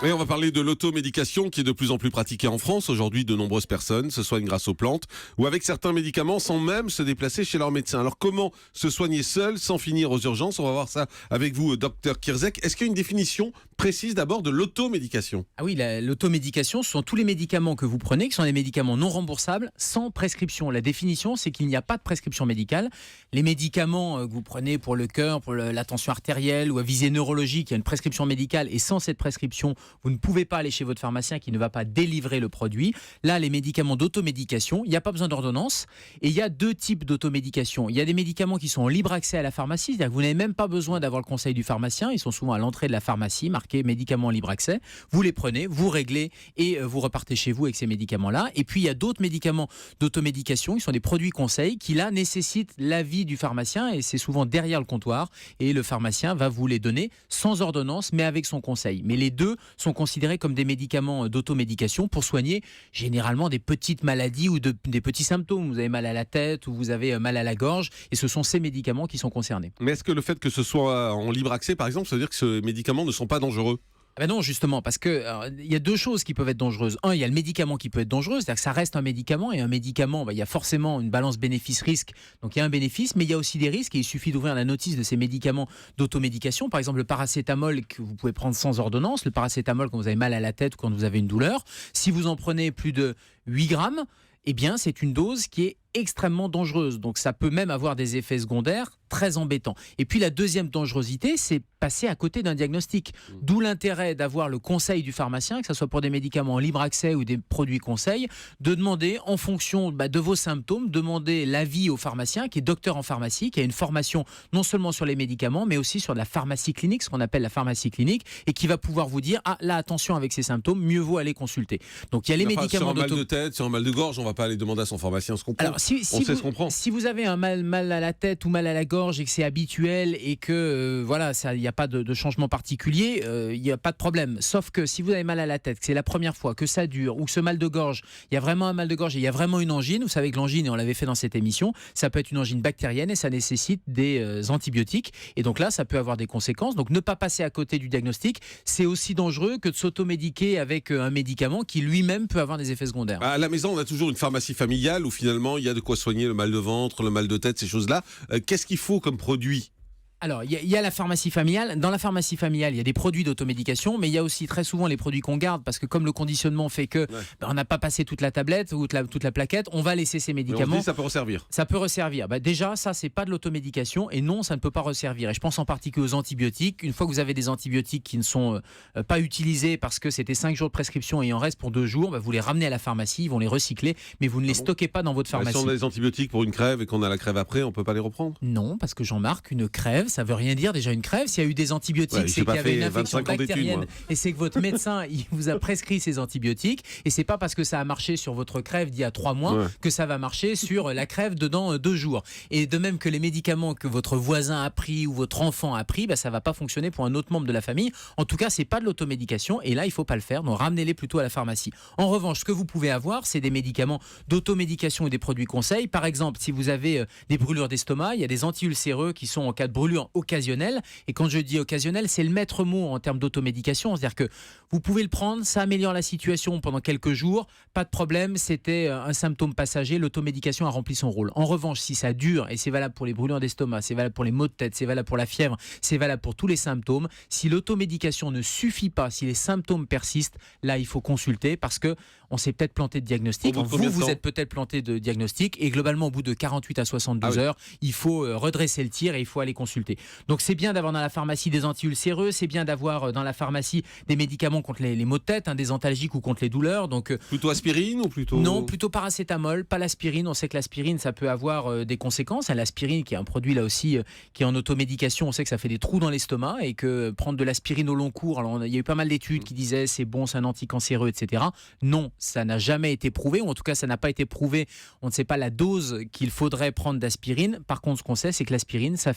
Et on va parler de l'automédication qui est de plus en plus pratiquée en France. Aujourd'hui, de nombreuses personnes se soignent grâce aux plantes ou avec certains médicaments sans même se déplacer chez leur médecin. Alors comment se soigner seul sans finir aux urgences? On va voir ça avec vous, docteur Kirzek. Est-ce qu'il y a une définition précise d'abord de l'automédication? Ah oui, l'automédication, ce sont tous les médicaments que vous prenez, qui sont des médicaments non remboursables, sans prescription. La définition, c'est qu'il n'y a pas de prescription médicale. Les médicaments que vous prenez pour le cœur, pour la tension artérielle ou à visée neurologique, il y a une prescription médicale et sans cette prescription, vous ne pouvez pas aller chez votre pharmacien qui ne va pas délivrer le produit. Là, les médicaments d'automédication, il n'y a pas besoin d'ordonnance. Et il y a deux types d'automédication. Il y a des médicaments qui sont en libre accès à la pharmacie, c'est-à-dire que vous n'avez même pas besoin d'avoir le conseil du pharmacien. Ils sont souvent à l'entrée de la pharmacie, marqués médicaments en libre accès. Vous les prenez, vous réglez et vous repartez chez vous avec ces médicaments-là. Et puis, il y a d'autres médicaments d'automédication, qui sont des produits conseils, qui là nécessitent l'avis du pharmacien et c'est souvent derrière le comptoir. Et le pharmacien va vous les donner sans ordonnance, mais avec son conseil. Mais les deux sont considérés comme des médicaments d'automédication pour soigner généralement des petites maladies ou des petits symptômes. Vous avez mal à la tête ou vous avez mal à la gorge et ce sont ces médicaments qui sont concernés. Mais est-ce que le fait que ce soit en libre accès, par exemple, ça veut dire que ces médicaments ne sont pas dangereux? Ben non, justement, parce que il y a deux choses qui peuvent être dangereuses. Un, il y a le médicament qui peut être dangereux, c'est-à-dire que ça reste un médicament, et un médicament, il y a forcément une balance bénéfice-risque, donc il y a un bénéfice, mais il y a aussi des risques, et il suffit d'ouvrir la notice de ces médicaments d'automédication. Par exemple, le paracétamol que vous pouvez prendre sans ordonnance, le paracétamol quand vous avez mal à la tête ou quand vous avez une douleur, si vous en prenez plus de 8 grammes, eh bien, c'est une dose qui est extrêmement dangereuse. Donc ça peut même avoir des effets secondaires très embêtants. Et puis la deuxième dangerosité, c'est passer à côté d'un diagnostic. D'où l'intérêt d'avoir le conseil du pharmacien, que ce soit pour des médicaments en libre accès ou des produits conseils, de demander en fonction de vos symptômes, demander l'avis au pharmacien qui est docteur en pharmacie, qui a une formation non seulement sur les médicaments, mais aussi sur la pharmacie clinique, ce qu'on appelle la pharmacie clinique, et qui va pouvoir vous dire, ah là attention avec ces symptômes, mieux vaut aller consulter. Donc il y a les médicaments sur un mal de tête, sur un mal de gorge, on va pas aller demander à son pharmacien, on se comprend. Alors, si vous avez un mal à la tête ou mal à la gorge et que c'est habituel et que voilà, il n'y a pas de changement particulier, il n'y a pas de problème. Sauf que si vous avez mal à la tête, que c'est la première fois, que ça dure, ou que ce mal de gorge, il y a vraiment un mal de gorge et il y a vraiment une angine, vous savez que l'angine, et on l'avait fait dans cette émission, ça peut être une angine bactérienne et ça nécessite des antibiotiques. Et donc là, ça peut avoir des conséquences. Donc ne pas passer à côté du diagnostic, c'est aussi dangereux que de s'automédiquer avec un médicament qui lui-même peut avoir des effets secondaires. À la maison, on a toujours une pharmacie familiale où finalement il y a de quoi soigner le mal de ventre, le mal de tête, ces choses-là. Qu'est-ce qu'il faut comme produit? Alors, il y a la pharmacie familiale. Dans la pharmacie familiale, il y a des produits d'automédication, mais il y a aussi très souvent les produits qu'on garde, parce que comme le conditionnement fait que on n'a pas passé toute la tablette ou toute la plaquette, on va laisser ces médicaments. Mais on se dit, ça peut resservir. Ça peut resservir. Déjà, ça, c'est pas de l'automédication, et non, ça ne peut pas resservir. Et je pense en particulier aux antibiotiques. Une fois que vous avez des antibiotiques qui ne sont pas utilisés parce que c'était 5 jours de prescription et il en reste pour 2 jours, vous les ramenez à la pharmacie, ils vont les recycler, mais vous ne les stockez pas dans votre pharmacie. Si on a des antibiotiques pour une crève et qu'on a la crève après, on peut pas les reprendre? Non, parce que Jean-Marc, une crève, ça veut rien dire déjà une crève. S'il y a eu des antibiotiques, c'est qu'il y avait une infection bactérienne et c'est que votre médecin il vous a prescrit ces antibiotiques et c'est pas parce que ça a marché sur votre crève d'il y a 3 mois que ça va marcher sur la crève dans 2 jours. Et de même que les médicaments que votre voisin a pris ou votre enfant a pris, ça va pas fonctionner pour un autre membre de la famille. En tout cas, c'est pas de l'automédication et là, il faut pas le faire. Donc ramenez-les plutôt à la pharmacie. En revanche, ce que vous pouvez avoir, c'est des médicaments d'automédication et des produits conseils. Par exemple, si vous avez des brûlures d'estomac, il y a des anti-ulcéreux qui sont en cas de brûlure occasionnelle. Et quand je dis occasionnel, c'est le maître mot en termes d'automédication. C'est-à-dire que vous pouvez le prendre, ça améliore la situation pendant quelques jours, pas de problème, c'était un symptôme passager, l'automédication a rempli son rôle. En revanche, si ça dure, et c'est valable pour les brûlures d'estomac, c'est valable pour les maux de tête, c'est valable pour la fièvre, c'est valable pour tous les symptômes, si l'automédication ne suffit pas, si les symptômes persistent, là il faut consulter parce que on s'est peut-être planté de diagnostic. Vous êtes peut-être planté de diagnostic et globalement au bout de 48 à 72 heures, il faut redresser le tir et il faut aller consulter. Donc c'est bien d'avoir dans la pharmacie des anti-ulcéreux, c'est bien d'avoir dans la pharmacie des médicaments contre les maux de tête, des antalgiques ou contre les douleurs. Donc plutôt aspirine ou plutôt... Non, plutôt paracétamol, pas l'aspirine. On sait que l'aspirine, ça peut avoir des conséquences. L'aspirine, qui est un produit là aussi qui est en automédication, on sait que ça fait des trous dans l'estomac et que prendre de l'aspirine au long cours, alors il y a eu pas mal d'études qui disaient c'est bon, c'est un anticancéreux, etc. Non, ça n'a jamais été prouvé, ou en tout cas ça n'a pas été prouvé, on ne sait pas la dose qu'il faudrait prendre d'aspirine. Par contre, ce qu'on sait, c'est que l'aspirine, ça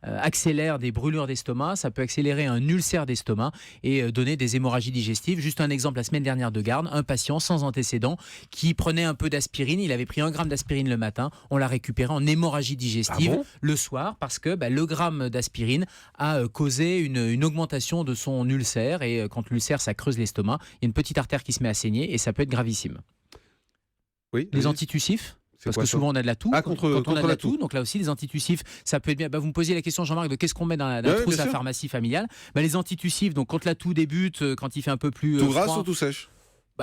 accélère des brûlures d'estomac, ça peut accélérer un ulcère d'estomac et donner des hémorragies digestives. Juste un exemple, la semaine dernière de garde, un patient sans antécédent qui prenait un peu d'aspirine, il avait pris 1 gramme d'aspirine le matin, on l'a récupéré en hémorragie digestive le soir parce que le gramme d'aspirine a causé une augmentation de son ulcère, et quand l'ulcère, ça creuse l'estomac, il y a une petite artère qui se met à saigner et ça peut être gravissime. Oui, les antitussifs, parce que souvent on a de la toux. Quand on a de la toux, donc là aussi les antitussifs, ça peut être bien. Vous me posiez la question, Jean-Marc, de qu'est-ce qu'on met dans la trousse à pharmacie familiale. Les antitussifs, donc quand la toux débute, quand il fait un peu plus tout grasse ou tout sèche?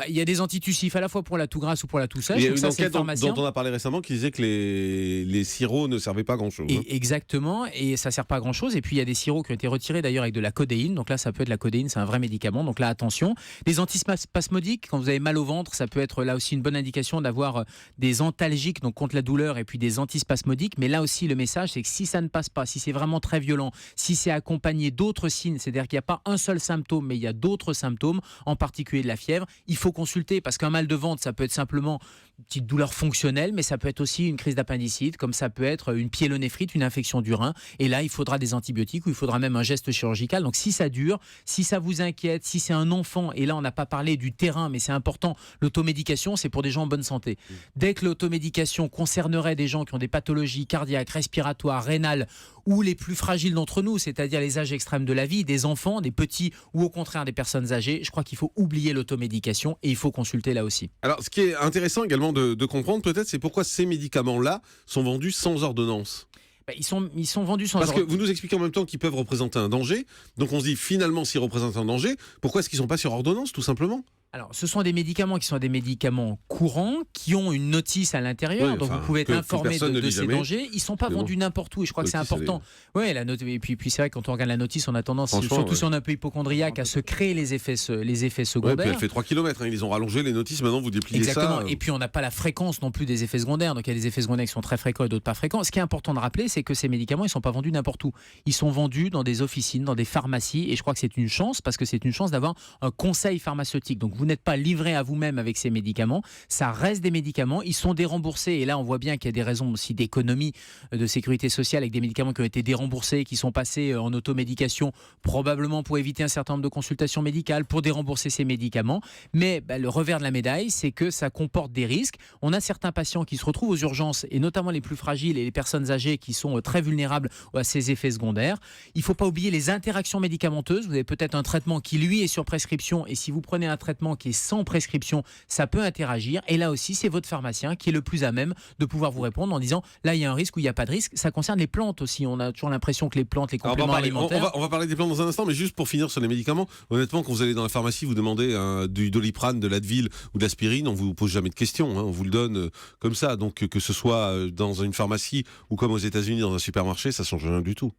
Il y a des antitussifs à la fois pour la toux grasse ou pour la toux sèche. Il y a une enquête dont on a parlé récemment qui disait que les sirops ne servaient pas à grand-chose. Exactement, et ça ne sert pas à grand-chose. Et puis il y a des sirops qui ont été retirés d'ailleurs avec de la codéine. Donc là, ça peut être la codéine, c'est un vrai médicament. Donc là, attention. Les antispasmodiques, quand vous avez mal au ventre, ça peut être là aussi une bonne indication d'avoir des antalgiques, donc contre la douleur, et puis des antispasmodiques. Mais là aussi, le message, c'est que si ça ne passe pas, si c'est vraiment très violent, si c'est accompagné d'autres signes, c'est-à-dire qu'il n'y a pas un seul symptôme, mais il y a d'autres symptômes, en particulier de la fièvre, il faut consulter, parce qu'un mal de ventre, ça peut être simplement une petite douleur fonctionnelle, mais ça peut être aussi une crise d'appendicite, comme ça peut être une pyélonéphrite, une infection du rein. Et là, il faudra des antibiotiques, ou il faudra même un geste chirurgical. Donc si ça dure, si ça vous inquiète, si c'est un enfant, et là on n'a pas parlé du terrain, mais c'est important, l'automédication, c'est pour des gens en bonne santé. Dès que l'automédication concernerait des gens qui ont des pathologies cardiaques, respiratoires, rénales, ou les plus fragiles d'entre nous, c'est-à-dire les âges extrêmes de la vie, des enfants, des petits, ou au contraire des personnes âgées, je crois qu'il faut oublier l'automédication et il faut consulter là aussi. Alors, ce qui est intéressant également de comprendre peut-être, c'est pourquoi ces médicaments-là sont vendus sans ordonnance. Ils sont vendus sans ordonnance. Parce que vous nous expliquez en même temps qu'ils peuvent représenter un danger, donc on se dit finalement s'ils représentent un danger, pourquoi est-ce qu'ils ne sont pas sur ordonnance tout simplement ? Alors, ce sont des médicaments qui sont des médicaments courants, qui ont une notice à l'intérieur, donc vous pouvez être informé de ces dangers. Ils ne sont pas vendus n'importe où, et je crois que c'est important. Oui, la note, et puis c'est vrai que quand on regarde la notice, on a tendance, surtout si on est un peu hypochondriaque, à se créer les effets secondaires. Puis elle fait 3 km, ils ont rallongé les notices, maintenant vous dépliez Exactement. ça. Et puis on n'a pas la fréquence non plus des effets secondaires, donc il y a des effets secondaires qui sont très fréquents et d'autres pas fréquents. Ce qui est important de rappeler, c'est que ces médicaments, ils ne sont pas vendus n'importe où. Ils sont vendus dans des officines, dans des pharmacies, et je crois que c'est une chance, parce que c'est une chance d'avoir un conseil pharmaceutique. Donc vous n'êtes pas livré à vous-même avec ces médicaments, ça reste des médicaments, ils sont déremboursés, et là on voit bien qu'il y a des raisons aussi d'économie de sécurité sociale avec des médicaments qui ont été déremboursés, qui sont passés en automédication, probablement pour éviter un certain nombre de consultations médicales, pour dérembourser ces médicaments, mais le revers de la médaille, c'est que ça comporte des risques. On a certains patients qui se retrouvent aux urgences, et notamment les plus fragiles et les personnes âgées qui sont très vulnérables à ces effets secondaires. Il ne faut pas oublier les interactions médicamenteuses. Vous avez peut-être un traitement qui lui est sur prescription, et si vous prenez un traitement qui est sans prescription, ça peut interagir, et là aussi c'est votre pharmacien qui est le plus à même de pouvoir vous répondre en disant là il y a un risque ou il n'y a pas de risque. Ça concerne les plantes aussi, on a toujours l'impression que les plantes, les compléments alimentaires... On va parler des plantes dans un instant, mais juste pour finir sur les médicaments, honnêtement, quand vous allez dans la pharmacie, vous demandez du Doliprane, de l'Advil ou de l'aspirine, on vous pose jamais de questions, on vous le donne comme ça, donc que ce soit dans une pharmacie ou comme aux États-Unis dans un supermarché, ça change rien du tout.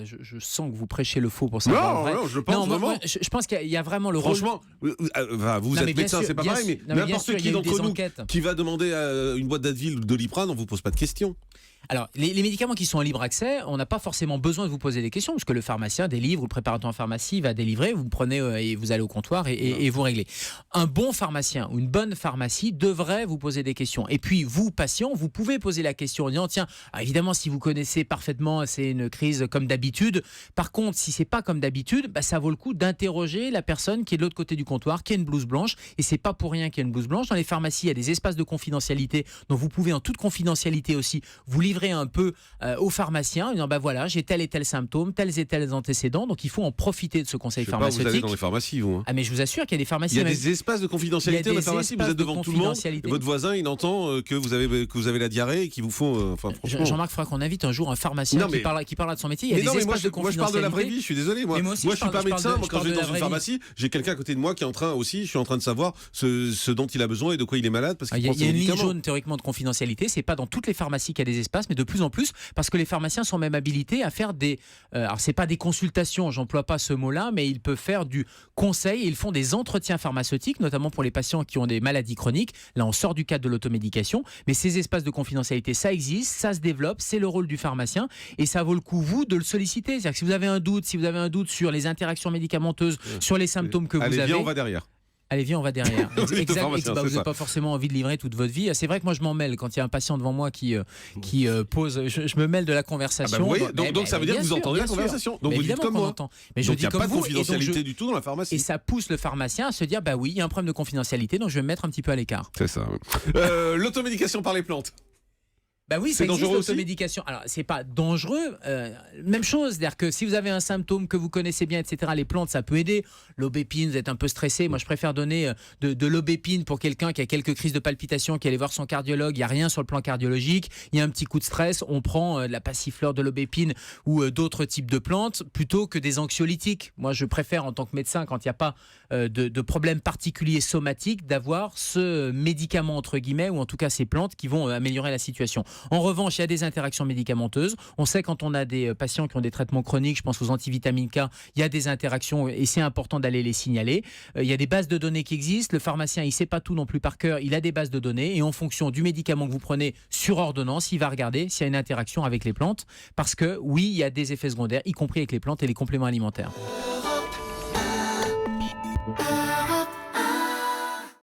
Je sens que vous prêchez le faux pour savoir. Non, je pense vraiment. Moi, je pense qu'il y a vraiment le Franchement, vous êtes médecin, c'est pas pareil, mais n'importe qui d'entre nous qui va demander une boîte d'Advil ou de Doliprane, on vous pose pas de questions. Alors, les médicaments qui sont en libre accès, on n'a pas forcément besoin de vous poser des questions, parce que le pharmacien délivre, ou le préparateur en pharmacie va délivrer, vous prenez et vous allez au comptoir et vous réglez. Un bon pharmacien ou une bonne pharmacie devrait vous poser des questions. Et puis, vous, patient, vous pouvez poser la question en disant, tiens, évidemment, si vous connaissez parfaitement, c'est une crise comme d'habitude. Par contre, si c'est pas comme d'habitude, ça vaut le coup d'interroger la personne qui est de l'autre côté du comptoir, qui a une blouse blanche, et c'est pas pour rien qu'il y a une blouse blanche. Dans les pharmacies, il y a des espaces de confidentialité, dont vous pouvez en toute confidentialité aussi vous livrer un peu au pharmacien en disant voilà, j'ai tel et tel symptôme, tels et tels antécédents, donc il faut en profiter de ce conseil pharmaceutique. Vous allez dans les pharmacies, vous mais je vous assure qu'il y a des pharmacies. Il y a des espaces de confidentialité dans la pharmacie, vous êtes devant tout le monde, et votre voisin il entend que vous avez la diarrhée et qu'il vous faut. Jean-Marc, il faudra qu'on invite un jour un pharmacien qui parlera de son métier. Il y a des espaces de confidentialité. Moi je parle de la vraie vie, je suis désolé. Moi je suis pas médecin, quand je vais dans une pharmacie, j'ai quelqu'un à côté de moi qui est en train aussi, je suis en train de savoir ce dont il a besoin et de quoi il est malade. Parce qu'il y a une ligne jaune théoriquement de confidentialité, c'est pas dans toutes les pharmacies qu'il y a des espaces, mais de plus en plus, parce que les pharmaciens sont même habilités à faire des... alors, c'est pas des consultations, j'emploie pas ce mot-là, mais ils peuvent faire du conseil, et ils font des entretiens pharmaceutiques, notamment pour les patients qui ont des maladies chroniques. Là, on sort du cadre de l'automédication, mais ces espaces de confidentialité, ça existe, ça se développe, c'est le rôle du pharmacien, et ça vaut le coup, vous, de le solliciter. C'est-à-dire que si vous avez un doute sur les interactions médicamenteuses, sur les symptômes que vous avez... Allez, viens, on va derrière. Allez, viens, on va derrière. Exact. Vous n'avez pas forcément envie de livrer toute votre vie. C'est vrai que moi, je m'en mêle quand il y a un patient devant moi qui pose. Je me mêle de la conversation. Donc ça veut dire que vous entendez la conversation. Donc vous dites comme moi. Mais je dis il n'y a comme pas de vous, confidentialité du tout dans la pharmacie. Et ça pousse le pharmacien à se dire bah oui, il y a un problème de confidentialité, donc je vais me mettre un petit peu à l'écart. C'est ça. L'automédication par les plantes. Bah oui, c'est dangereux aussi. L'automédication. Alors, c'est pas dangereux. Même chose, c'est-à-dire que si vous avez un symptôme que vous connaissez bien, etc., les plantes, ça peut aider. L'aubépine, vous êtes un peu stressé. Moi, je préfère donner de l'aubépine pour quelqu'un qui a quelques crises de palpitations, qui allait voir son cardiologue. Il n'y a rien sur le plan cardiologique. Il y a un petit coup de stress. On prend de la passiflore, de l'aubépine ou d'autres types de plantes plutôt que des anxiolytiques. Moi, je préfère, en tant que médecin, quand il n'y a pas de problème particulier somatique, d'avoir ce médicament, entre guillemets, ou en tout cas ces plantes qui vont améliorer la situation. En revanche, il y a des interactions médicamenteuses. On sait quand on a des patients qui ont des traitements chroniques, je pense aux antivitamines K, il y a des interactions et c'est important d'aller les signaler. Il y a des bases de données qui existent. Le pharmacien, il ne sait pas tout non plus par cœur. Il a des bases de données et en fonction du médicament que vous prenez sur ordonnance, il va regarder s'il y a une interaction avec les plantes. Parce que oui, il y a des effets secondaires, y compris avec les plantes et les compléments alimentaires.